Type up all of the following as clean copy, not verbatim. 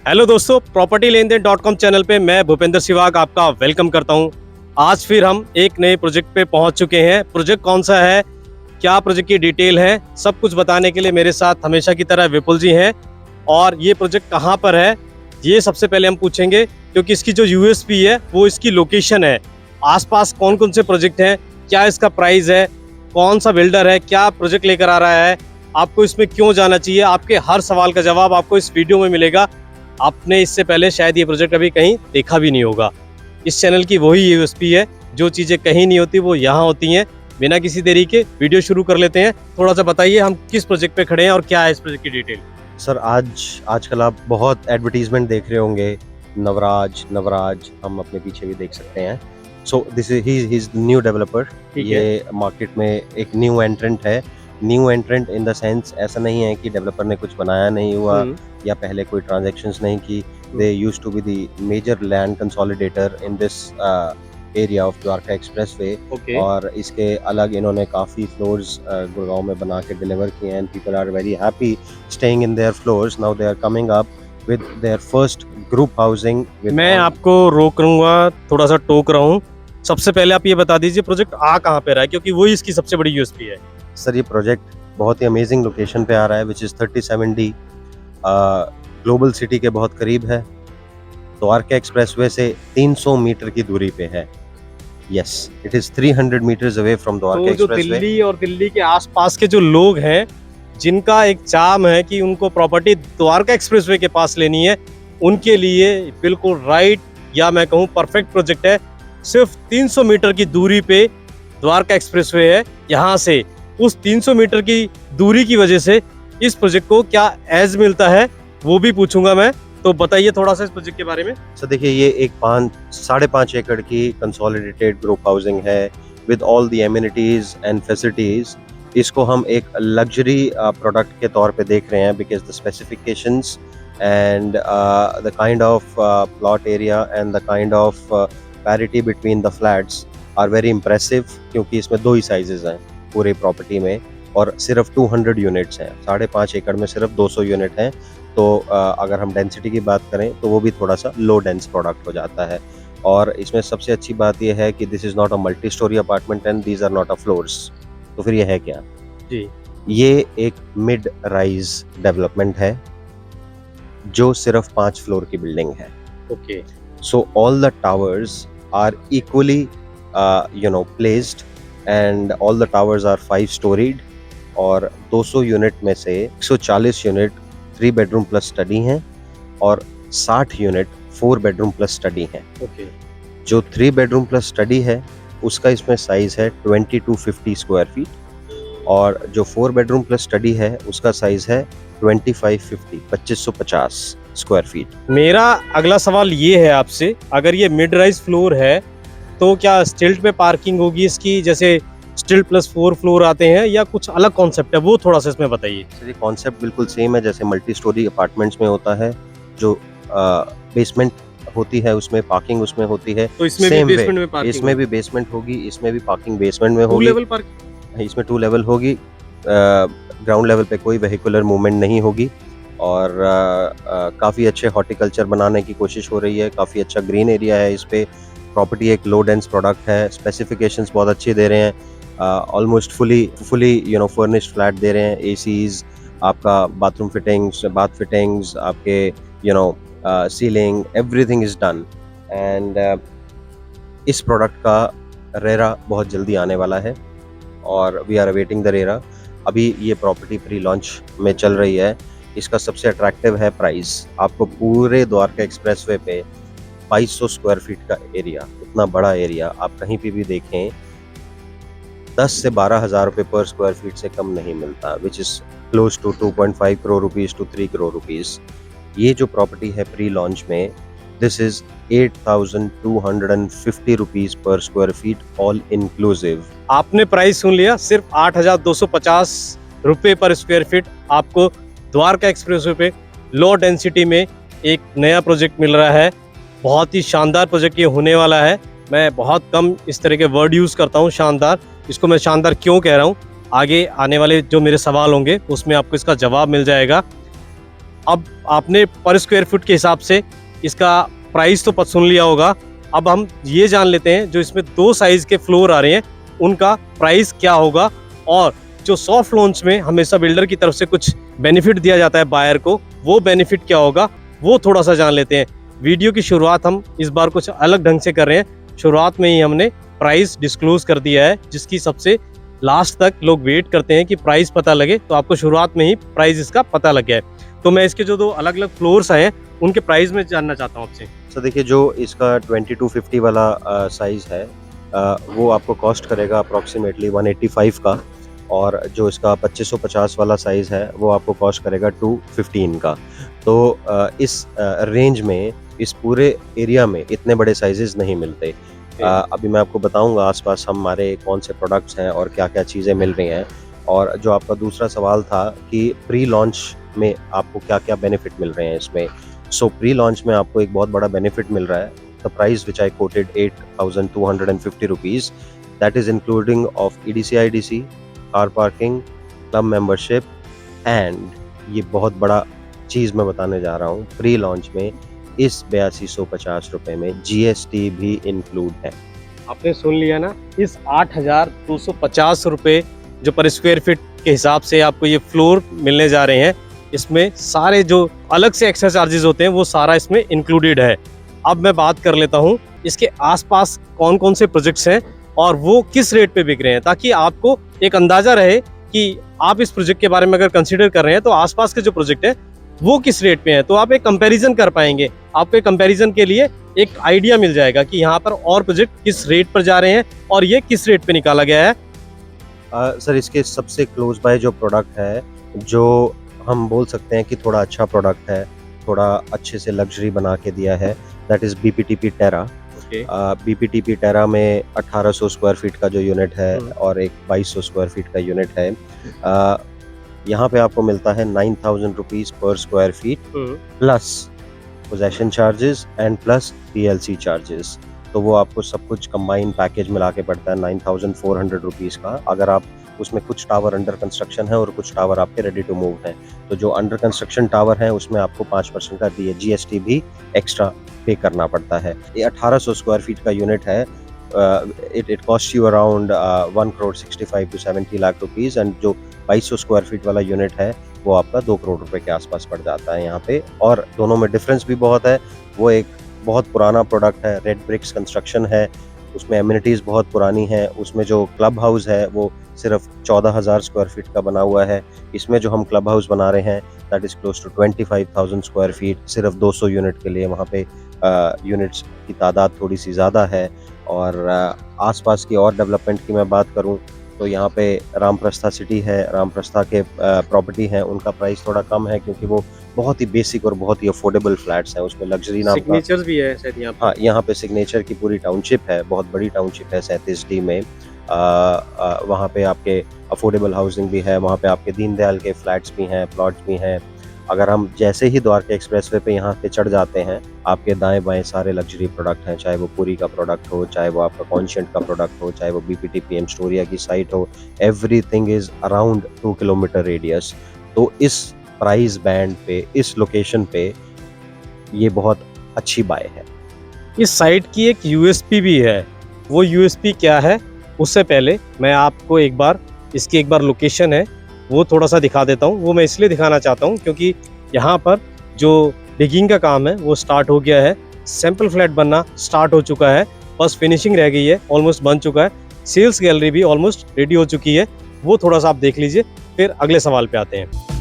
Hello दोस्तों, property लेन then .com channel पे मैं भूपेंद्र सिवाग आपका वेलकम करता हूं। आज फिर हम एक नए प्रोजेक्ट पे पहुंच चुके हैं। प्रोजेक्ट कौन सा है, क्या प्रोजेक्ट की डिटेल है, सब कुछ बताने के लिए मेरे साथ हमेशा की तरह विपुल जी हैं। और ये प्रोजेक्ट कहां पर है ये सबसे पहले हम पूछेंगे, क्योंकि इसकी जो यूएसपी है वो इसकी लोकेशन है। आसपास कौन कौन से प्रोजेक्ट हैं, क्या इसका प्राइस है, कौन सा बिल्डर है, क्या प्रोजेक्ट लेकर आ रहा है, आपको इसमें क्यों जाना चाहिए, आपके हर सवाल का जवाब आपको इस वीडियो में मिलेगा। आपने इससे पहले शायद ये प्रोजेक्ट अभी कहीं देखा भी नहीं होगा। इस चैनल की वही यूएसपी है, जो चीज़ें कहीं नहीं होती वो यहाँ होती हैं। बिना किसी देरी के वीडियो शुरू कर लेते हैं। थोड़ा सा बताइए हम किस प्रोजेक्ट पे खड़े हैं और क्या है इस प्रोजेक्ट की डिटेल। सर आजकल आप बहुत एडवर्टीजमेंट देख रहे होंगे, नवराज हम अपने पीछे भी देख सकते हैं। So this is new developer. ये मार्केट में एक न्यू एंट्रेंट है। न्यू एंट्रेंट इन द सेंस ऐसा नहीं है कि डेवलपर ने कुछ बनाया नहीं हुआ या पहले कोई ट्रांजैक्शंस नहीं की। They used to be the major land consolidator in this area of Dwarka expressway. और इसके अलग इन्होंने काफ़ी फ्लोर्स गुड़गांव में बना के डिलीवर किए हैं and people are very happy staying in their floors. Now they are coming up with their first group housing. मैं आपको रोक रहूँगा, थोड़ा सा टोक रहा हूँ। सबसे पहले आप ये बता दीजिए प्रोजेक्ट आ कहाँ पे रहा है, क्योंकि वही इसकी सबसे बड़ी यूएसपी है। सर ये प्रोजेक्ट बहुत ही अमेजिंग लोकेशन पे आ रहा है, which is 37D global city के बहुत करीब है। द्वारका एक्सप्रेसवे से 300 मीटर की दूरी पे है। Yes, it is 300 metres away from Dwarka expressway. जो दिल्ली और दिल्ली के आसपास के जो लोग हैं, जिनका एक चार्म है कि उनको प्रॉपर्टी द्वारका एक्सप्रेसवे के पास लेनी है, उनके लिए बिल्कुल राइट या मैं कहूँ परफेक्ट प्रोजेक्ट है। सिर्फ 300 मीटर की दूरी पे द्वारका एक्सप्रेसवे है। यहाँ से उस 300 मीटर की दूरी की वजह से इस प्रोजेक्ट को क्या एज मिलता है वो भी पूछूंगा मैं। तो बताइए थोड़ा सा इस प्रोजेक्ट के बारे में। सर देखिए, ये एक 5.5 एकड़ की कंसोलिडेटेड ग्रुप हाउसिंग है with all the amenities and facilities. इसको हम एक लग्जरी प्रोडक्ट के तौर पे देख रहे हैं, because the specifications and the kind of plot area and the kind of parity between the flats are very impressive. क्योंकि इसमें 2 ही साइजेस हैं पूरी प्रॉपर्टी में और सिर्फ 200 यूनिट्स हैं। 5.5 एकड़ में सिर्फ 200 यूनिट हैं। तो अगर हम डेंसिटी की बात करें तो वो भी थोड़ा सा लो डेंस प्रोडक्ट हो जाता है। और इसमें सबसे अच्छी बात यह है कि this is not a multi storey apartment and these are not a floors. तो फिर ये है क्या जी? ये एक मिड राइज डेवलपमेंट है जो सिर्फ 5 फ्लोर की बिल्डिंग है। Okay. So all the towers are equally placed and all the towers are 5 storeyed. और 200 यूनिट में से 140 यूनिट 3 बेडरूम प्लस स्टडी हैं और 60 यूनिट 4 बेडरूम प्लस स्टडी हैं। ओके। जो 3 बेडरूम प्लस स्टडी है उसका इसमें साइज है 2250 स्क्वायर फीट और जो 4 बेडरूम प्लस स्टडी है उसका साइज है 2550 स्क्वायर फीट। मेरा अगला सवाल ये है आपसे, अगर ये मिड राइज फ्लोर है तो क्या स्टिल्ट पे पार्किंग होगी इसकी, जैसे स्टिल्ट प्लस 4 फ्लोर आते हैं, या कुछ अलग कॉन्सेप्ट है, वो थोड़ा सा इसमें बताइए। सर ये कॉन्सेप्ट बिल्कुल सेम है जैसे मल्टी स्टोरी अपार्टमेंट्स में होता है। जो बेसमेंट होती है उसमें पार्किंग उसमें होती है। तो इसमें भी बेसमेंट में पार्किंग, इसमें भी बेसमेंट होगी, इसमें भी पार्किंग बेसमेंट में होगी। 2 लेवल पार्किंग, इसमें 2 लेवल होगी। ग्राउंड लेवल पे कोई वेहिकुलर मूवमेंट नहीं होगी। और काफ़ी अच्छे हॉर्टिकल्चर बनाने की कोशिश हो रही है। काफ़ी अच्छा ग्रीन एरिया है इस पे। प्रॉपर्टी एक लो डेंस प्रोडक्ट है। स्पेसिफिकेशंस बहुत अच्छी दे रहे हैं। ऑलमोस्ट फुली फर्निश्ड फ्लैट दे रहे हैं। एसीज, आपका बाथरूम फिटिंग्स, बाथ फिटिंग्स, आपके ceiling, everything is done. And इस प्रोडक्ट का रेरा बहुत जल्दी आने वाला है और we are awaiting the RERA. अभी ये प्रॉपर्टी प्री लॉन्च में चल रही है। इसका सबसे अट्रैक्टिव है प्राइस। आपको पूरे द्वारका एक्सप्रेसवे पे 2200 स्क्वायर फीट का एरिया, इतना बड़ा एरिया आप कहीं पे भी देखें 10 से 12 हज़ार रुपये पर स्क्वायर फीट से कम नहीं मिलता, which is close to 2.5 crore rupees to 3 crore rupees. ये जो प्रॉपर्टी है प्री लॉन्च में, this is 8,250 rupees per square feet all inclusive. आपने प्राइस सुन लिया, सिर्फ 8,250 रुपये पर स्क्वायर फीट आपको द्वारका एक्सप्रेसवे पे लो डेंसिटी में एक नया प्रोजेक्ट मिल रहा है। बहुत ही शानदार प्रोजेक्ट ये होने वाला है। मैं बहुत कम इस तरह के वर्ड यूज़ करता हूँ, शानदार। इसको मैं शानदार क्यों कह रहा हूँ, आगे आने वाले जो मेरे सवाल होंगे उसमें आपको इसका जवाब मिल जाएगा। अब आपने पर स्क्वायर फुट के हिसाब से इसका प्राइस तो सुन लिया होगा। अब हम ये जान लेते हैं जो इसमें 2 साइज के फ्लोर आ रहे हैं उनका प्राइस क्या होगा, और जो सॉफ्ट लॉन्च में हमेशा बिल्डर की तरफ से कुछ बेनिफिट दिया जाता है बायर को, वो बेनिफिट क्या होगा वो थोड़ा सा जान लेते हैं। वीडियो की शुरुआत हम इस बार कुछ अलग ढंग से कर रहे हैं। शुरुआत में ही हमने प्राइस डिस्क्लोज कर दिया है, जिसकी सबसे लास्ट तक लोग वेट करते हैं कि प्राइस पता लगे, तो आपको शुरुआत में ही प्राइस इसका पता लग गया है। तो मैं इसके जो 2 अलग अलग फ्लोर्स आए हैं उनके प्राइस में जानना चाहता हूँ आपसे। सर देखिए, जो इसका 2250 वाला साइज़ है, वो आपको कॉस्ट करेगा अप्रॉक्सीमेटली 185 का, और जो इसका 2550 वाला साइज़ है वो आपको कॉस्ट करेगा 215 का। तो इस रेंज में इस पूरे एरिया में इतने बड़े साइजेस नहीं मिलते। अभी मैं आपको बताऊंगा आसपास हमारे कौन से प्रोडक्ट्स हैं और क्या क्या चीज़ें मिल रही हैं। और जो आपका दूसरा सवाल था कि प्री लॉन्च में आपको क्या क्या बेनिफिट मिल रहे हैं इसमें, सो प्री लॉन्च में आपको एक बहुत बड़ा बेनिफिट मिल रहा है। The price which I quoted 8,250 rupees, that is including of EDC IDC, car parking, club membership, and ये बहुत बड़ा चीज़ मैं बताने जा रहा हूँ, प्री लॉन्च में इस 8250 रुपये में GST भी इंक्लूड है। आपने सुन लिया ना, इस 8,250 रुपये जो पर स्क्वायर फीट के हिसाब से आपको ये फ्लोर मिलने जा रहे हैं, इसमें सारे जो अलग से एक्स्ट्रा चार्जेस होते हैं वो सारा इसमें इंक्लूडेड है। अब मैं बात कर लेता हूँ इसके आसपास कौन कौन से प्रोजेक्ट्स हैं और वो किस रेट पे बिक रहे हैं, ताकि आपको एक अंदाजा रहे कि आप इस प्रोजेक्ट के बारे में अगर कंसीडर कर रहे हैं तो आसपास के जो प्रोजेक्ट है वो किस रेट पे हैं, तो आप एक कंपैरिजन कर पाएंगे। आपको एक कंपैरिजन के लिए एक आइडिया मिल जाएगा कि यहाँ पर और प्रोजेक्ट किस रेट पर जा रहे हैं और ये किस रेट पे निकाला गया है। सर इसके सबसे क्लोज बाय जो प्रोडक्ट है, जो हम बोल सकते हैं कि थोड़ा अच्छा प्रोडक्ट है, थोड़ा अच्छे से लग्जरी बना के दिया है, that is BPTP Terra. BPTP Terra में 1800 स्क्वायर फीट का जो यूनिट है और एक 2200 स्क्वायर फीट का यूनिट है। यहाँ पे आपको मिलता है 9,000 rupees per square feet plus possession charges and plus PLC charges. तो वो आपको सब कुछ कंबाइन पैकेज मिला के पड़ता है 9,400 रुपीज़ का। अगर आप उसमें कुछ टावर अंडर कंस्ट्रक्शन है और कुछ टावर आपके रेडी टू मूव हैं, तो जो अंडर कंस्ट्रक्शन टावर है उसमें आपको 5% का GST भी एक्स्ट्रा पे करना पड़ता है। ये 1800 स्क्वायर फीट का यूनिट है। It cost you around 1,65 to 70 lakh rupees, and जो 2200 स्क्वायर फीट वाला यूनिट है वो आपका 2 करोड़ रुपए के आसपास पड़ जाता है यहाँ पे। और दोनों में डिफरेंस भी बहुत है। वो एक बहुत पुराना प्रोडक्ट है, रेड ब्रिक्स कंस्ट्रक्शन है, उसमें एमिनिटीज़ बहुत पुरानी हैं। उसमें जो क्लब हाउस है वो सिर्फ 14,000 स्क्वायर फीट का बना हुआ है। इसमें जो हम क्लब हाउस बना रहे हैं that is close to 25,000 square feet, सिर्फ 200 यूनिट के लिए। वहाँ पे यूनिट्स की तादाद थोड़ी सी ज़्यादा है। और आसपास की और डेवलपमेंट की मैं बात करूँ तो यहाँ पे रामप्रस्था सिटी है, रामप्रस्था के प्रॉपर्टी हैं, उनका प्राइस थोड़ा कम है क्योंकि वो बहुत ही बेसिक और बहुत ही अफोर्डेबल फ्लैट्स हैं। उसमें लग्जरी नाम का सिग्नेचर्स भी है शायद यहाँ पे। हाँ, यहाँ पे सिग्नेचर की पूरी टाउनशिप है, बहुत बड़ी टाउनशिप है 37D में। वहाँ पे आपके अफोर्डेबल हाउसिंग भी है, वहाँ पे आपके दीनदयाल के फ्लैट्स भी हैं, प्लॉट्स भी हैं। अगर हम जैसे ही द्वारका एक्सप्रेसवे पे यहाँ पे चढ़ जाते हैं, आपके दाएं बाएं सारे लग्जरी प्रोडक्ट हैं, चाहे वो पूरी का प्रोडक्ट हो, चाहे वो आपका कॉन्शियंट का प्रोडक्ट हो, चाहे वो BPTP एस्टोरिया की साइट हो, everything is around 2 kilometre radius. तो इस प्राइस बैंड पे, इस लोकेशन पे ये बहुत अच्छी बाय है। इस साइट की एक USP भी है। वो USP क्या है, उससे पहले मैं आपको एक बार लोकेशन है वो थोड़ा सा दिखा देता हूँ। वो मैं इसलिए दिखाना चाहता हूँ क्योंकि यहाँ पर जो डिगिंग का काम है वो स्टार्ट हो गया है, सैंपल फ्लैट बनना स्टार्ट हो चुका है, बस फिनिशिंग रह गई है, ऑलमोस्ट बन चुका है। सेल्स गैलरी भी ऑलमोस्ट रेडी हो चुकी है, वो थोड़ा सा आप देख लीजिए, फिर अगले सवाल पे आते हैं।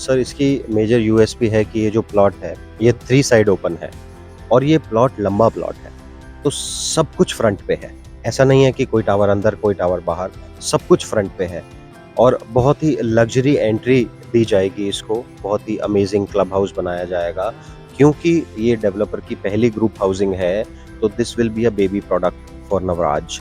सर इसकी मेजर USP है कि ये जो प्लॉट है ये 3 साइड ओपन है और ये प्लॉट लंबा प्लॉट है, तो सब कुछ फ्रंट पे है, ऐसा नहीं है कि कोई टावर अंदर कोई टावर बाहर, सब कुछ फ्रंट पे है और बहुत ही लग्जरी एंट्री दी जाएगी इसको, बहुत ही अमेजिंग क्लब हाउस बनाया जाएगा क्योंकि ये डेवलपर की पहली ग्रुप हाउसिंग है, तो this will be a baby product for Navraj.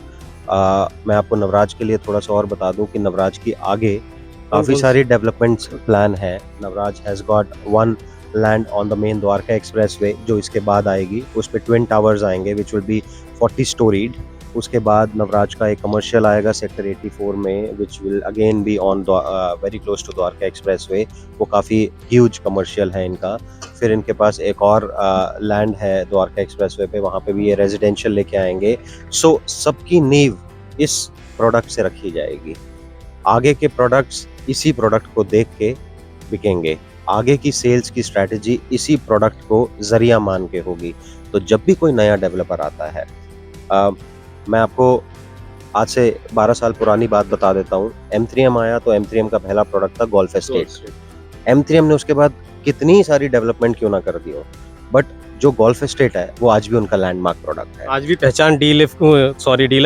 मैं आपको नवराज के लिए थोड़ा सा और बता दूं कि नवराज की आगे काफ़ी कौन-कौन सारी डेवलपमेंट्स प्लान है। Navraj has got one land on the main Dwarka expressway जो इसके बाद आएगी, उस पे ट्विन टावर्स आएंगे विच विल बी 40 स्टोरीड। उसके बाद नवराज का एक कमर्शियल आएगा सेक्टर 84 में which will again be on very close to Dwarka expressway, वो काफ़ी ह्यूज कमर्शियल है इनका। फिर इनके पास एक और लैंड है द्वारका एक्सप्रेसवे पे, वहाँ पे भी ये रेजिडेंशियल लेके आएंगे। सो सबकी नींव इस प्रोडक्ट से रखी जाएगी। आगे के प्रोडक्ट्स इसी प्रोडक्ट को देख के बिकेंगे, आगे की सेल्स की स्ट्रैटेजी इसी प्रोडक्ट को जरिया मान के होगी। तो जब भी कोई नया डेवलपर आता है, मैं आपको आज से 12 साल पुरानी बात बता देता हूँ। M3M आया तो M3M का पहला प्रोडक्ट था गोल्फ एस्टेट। M3M ने उसके बाद कितनी सारी डेवलपमेंट क्यों ना कर दी हो, बट जो गोल्फ एस्टेट है वो आज भी उनका लैंडमार्क प्रोडक्ट है। आज भी पहचान डीलिफ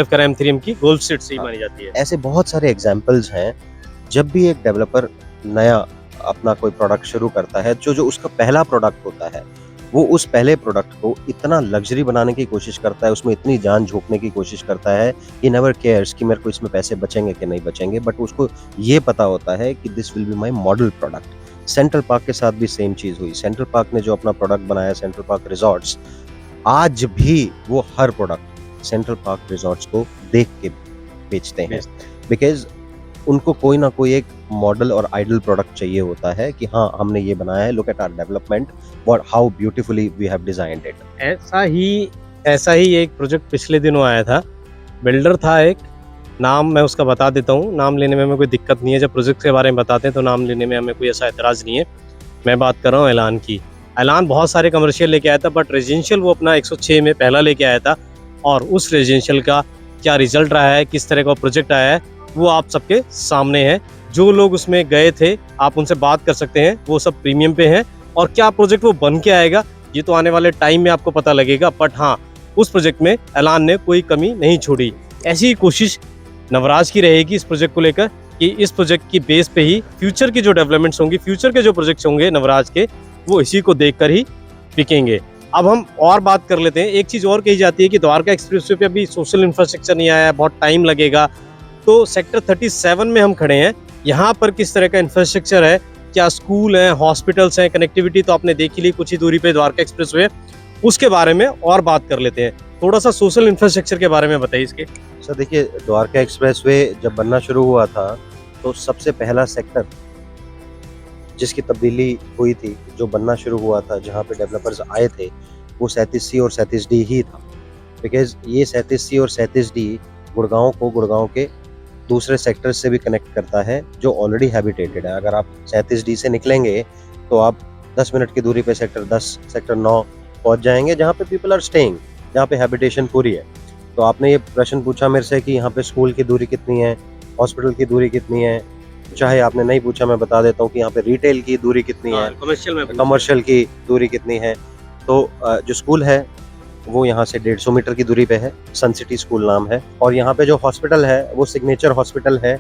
करा M3M की गोल्फ सीट से ही मानी जाती है। ऐसे बहुत सारे एग्जाम्पल्स हैं। जब भी एक डेवलपर नया अपना कोई प्रोडक्ट शुरू करता है, जो उसका पहला प्रोडक्ट होता है, वो उस पहले प्रोडक्ट को इतना लग्जरी बनाने की कोशिश करता है, उसमें इतनी जान झोंकने की कोशिश करता है, ही नेवर केयर्स कि मेरे को इसमें पैसे बचेंगे कि नहीं बचेंगे, बट उसको ये पता होता है कि this will be my model product. Central park के साथ भी सेम चीज़ हुई। सेंट्रल पार्क ने जो अपना प्रोडक्ट बनाया, सेंट्रल पार्क रिजॉर्ट्स, आज भी वो हर प्रोडक्ट सेंट्रल पार्क रिजॉर्ट्स को देख के बेचते हैं, बिकॉज उनको कोई ना कोई एक मॉडल और आइडल प्रोडक्ट चाहिए होता है कि हाँ हमने ये बनाया है, look at our development, what how beautifully we have designed it. ऐसा ही एक प्रोजेक्ट पिछले दिनों आया था। बिल्डर था एक, नाम मैं उसका बता देता हूँ, नाम लेने में हमें कोई दिक्कत नहीं है। जब प्रोजेक्ट के बारे में बताते हैं तो नाम लेने में हमें कोई ऐसा एतराज़ नहीं है। मैं बात कर रहा हूँ ऐलान की। ऐलान बहुत सारे कमर्शियल लेके आया था, बट रेजिडेंशियल वो अपना 106 में पहला लेके आया था, और उस रेजिडेंशियल का क्या रिजल्ट रहा है, किस तरह का प्रोजेक्ट आया है, वो आप सबके सामने है। जो लोग उसमें गए थे आप उनसे बात कर सकते हैं, वो सब प्रीमियम पे हैं। और क्या प्रोजेक्ट वो बन के आएगा ये तो आने वाले टाइम में आपको पता लगेगा, बट हाँ उस प्रोजेक्ट में ऐलान ने कोई कमी नहीं छोड़ी। ऐसी ही कोशिश नवराज की रहेगी इस प्रोजेक्ट को लेकर कि इस प्रोजेक्ट की बेस पे ही फ्यूचर की जो डेवलपमेंट्स होंगी, फ्यूचर के जो प्रोजेक्ट्स होंगे नवराज के, वो इसी को देखकर ही बिकेंगे। अब हम और बात कर लेते हैं। एक चीज़ और कही जाती है कि द्वारका एक्सप्रेसवे पे अभी सोशल इंफ्रास्ट्रक्चर नहीं आया है, बहुत टाइम लगेगा। तो सेक्टर 37 में हम खड़े हैं, यहाँ पर किस तरह का इंफ्रास्ट्रक्चर है, क्या स्कूल हैं, हॉस्पिटल्स हैं, कनेक्टिविटी तो आपने देख ही ली कुछ ही दूरी पे द्वारका एक्सप्रेसवे, उसके बारे में और बात कर लेते हैं। थोड़ा सा सोशल इंफ्रास्ट्रक्चर के बारे में बताइए इसके। सर देखिए, द्वारका एक्सप्रेसवे जब बनना शुरू हुआ था तो सबसे पहला सेक्टर जिसकी तब्दीली हुई थी, जो बनना शुरू हुआ था, जहाँ पे डेवलपर्स आए थे, वो 37C और 37D ही था। बिकॉज ये 37C और 37D गुड़गांव को गुड़गांव के दूसरे सेक्टर से भी कनेक्ट करता है जो ऑलरेडी हैबिटेटेड है। अगर आप 37D से निकलेंगे तो आप 10 मिनट की दूरी पे सेक्टर 10, सेक्टर 9 पहुंच जाएंगे, जहाँ पे पीपल आर स्टेइंग, जहाँ पे हैबिटेशन पूरी है। तो आपने ये प्रश्न पूछा मेरे से कि यहाँ पे स्कूल की दूरी कितनी है, हॉस्पिटल की दूरी कितनी है, चाहे आपने नहीं पूछा मैं बता देता हूँ कि यहाँ पे रिटेल की दूरी कितनी है, कमर्शियल की दूरी कितनी है। तो जो स्कूल है वो यहाँ से 150 मीटर की दूरी पे है, सन सिटी स्कूल नाम है। और यहाँ पे जो हॉस्पिटल है वो सिग्नेचर हॉस्पिटल है,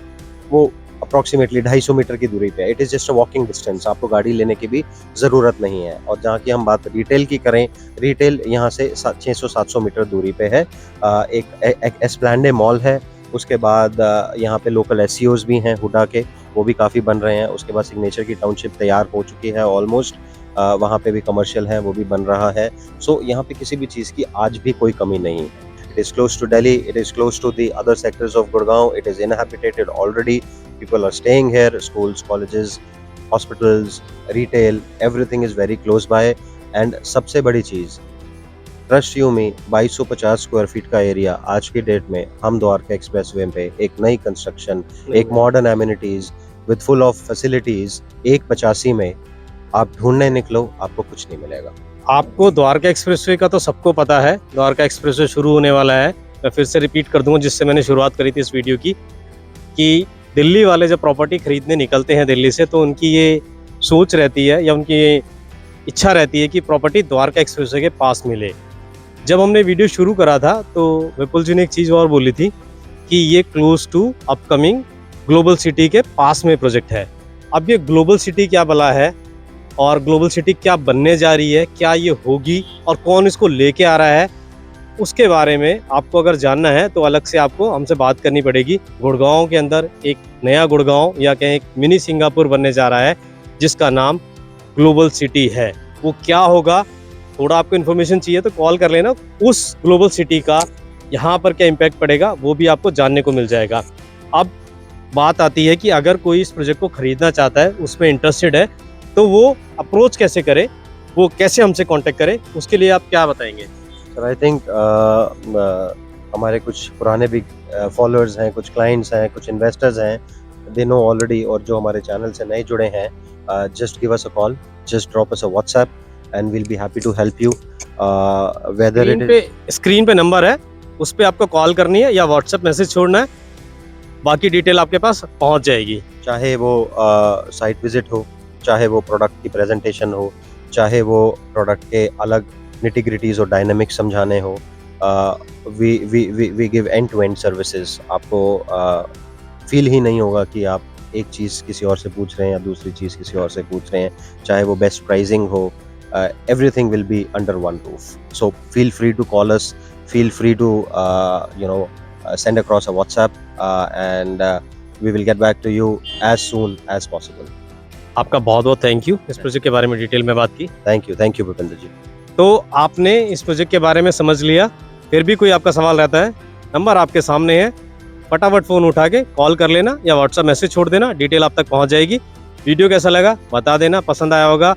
वो अप्रॉक्सीमेटली 250 मीटर की दूरी पे है। It is just a walking distance, आपको गाड़ी लेने की भी ज़रूरत नहीं है। और जहाँ की हम बात रिटेल की करें, रिटेल यहाँ से 600-700 मीटर दूरी पे है। एक एस्प्लैंडे मॉल है, उसके बाद यहाँ पे लोकल SCOs भी हैं हुडा के, वो भी काफ़ी बन रहे हैं। उसके बाद सिग्नेचर की टाउनशिप तैयार हो चुकी है ऑलमोस्ट, वहाँ पे भी कमर्शियल है, वो भी बन रहा है। सो यहाँ पे किसी भी चीज़ की आज भी कोई कमी नहीं है। It is close to Delhi, it is close to the other sectors of Gurgaon, it is inhabited already, people are staying here, schools, colleges, hospitals, retail, everything is very close by। and सबसे बड़ी चीज़, trust you me, 2250 square feet का area आज की date में हम Dwarka expressway पे एक नई कंस्ट्रक्शन, एक modern amenities with full of facilities, 185 में आप ढूंढने निकलो, आपको कुछ नहीं मिलेगा। आपको द्वारका एक्सप्रेसवे का तो सबको पता है, द्वारका एक्सप्रेसवे शुरू होने वाला है। मैं फिर से रिपीट कर दूंगा जिससे मैंने शुरुआत करी थी इस वीडियो की, कि दिल्ली वाले जब प्रॉपर्टी खरीदने निकलते हैं दिल्ली से, तो उनकी ये सोच रहती है या उनकी ये इच्छा रहती है कि प्रॉपर्टी द्वारका एक्सप्रेसवे के पास मिले। जब हमने वीडियो शुरू करा था तो विपुल जी ने एक चीज़ और बोली थी कि ये close to upcoming global city के पास में प्रोजेक्ट है। अब ये ग्लोबल सिटी क्या भला है और ग्लोबल सिटी क्या बनने जा रही है, क्या ये होगी और कौन इसको लेके आ रहा है, उसके बारे में आपको अगर जानना है तो अलग से आपको हमसे बात करनी पड़ेगी। गुड़गांव के अंदर एक नया गुड़गांव या कहें एक मिनी सिंगापुर बनने जा रहा है जिसका नाम ग्लोबल सिटी है। वो क्या होगा, थोड़ा आपको इन्फॉर्मेशन चाहिए तो कॉल कर लेना। उस ग्लोबल सिटी का यहाँ पर क्या इम्पैक्ट पड़ेगा वो भी आपको जानने को मिल जाएगा। अब बात आती है कि अगर कोई इस प्रोजेक्ट को खरीदना चाहता है, उसमें इंटरेस्टेड है, तो वो अप्रोच कैसे करे, वो कैसे हमसे कांटेक्ट करे, उसके लिए आप क्या बताएंगे? सर आई थिंक हमारे कुछ पुराने भी फॉलोअर्स हैं, कुछ क्लाइंट्स हैं, कुछ इन्वेस्टर्स हैं, दे नो ऑलरेडी। और जो हमारे चैनल से नए जुड़े हैं, just give us a call, just drop us a WhatsApp and we'll be happy to help you. Whether it screen पे नंबर है, उस पर आपको कॉल करनी है या व्हाट्सएप मैसेज छोड़ना है, बाकी डिटेल आपके पास पहुंच जाएगी। चाहे वो साइट विजिट हो, चाहे वो प्रोडक्ट की प्रेजेंटेशन हो, चाहे वो प्रोडक्ट के अलग निटिग्रिटीज और डायनामिक्स समझाने हो, we give end to end services. आपको फील ही नहीं होगा कि आप एक चीज़ किसी और से पूछ रहे हैं या दूसरी चीज़ किसी और से पूछ रहे हैं। चाहे वो बेस्ट प्राइसिंग हो, everything will be under one roof. So feel free to call us, feel free to send across a WhatsApp, and we will get back to you as soon as possible. आपका बहुत बहुत thank you इस project के बारे में detail में बात की। Thank you भूपेंद्र जी। तो आपने इस प्रोजेक्ट के बारे में समझ लिया, फिर भी कोई आपका सवाल रहता है, नंबर आपके सामने है, फटाफट फ़ोन उठा के कॉल कर लेना या व्हाट्सएप मैसेज छोड़ देना, डिटेल आप तक पहुंच जाएगी। वीडियो कैसा लगा बता देना, पसंद आया होगा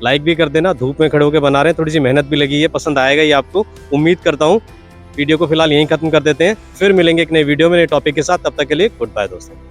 लाइक भी कर देना। धूप में खड़े होकर बना रहे हैं, थोड़ी सी मेहनत भी लगी है, पसंद आएगा ये आपको, उम्मीद करता हूँ। वीडियो को फिलहाल यहीं खत्म कर देते हैं, फिर मिलेंगे एक नए वीडियो में नए टॉपिक के साथ। तब तक के लिए गुड बाय दोस्तों।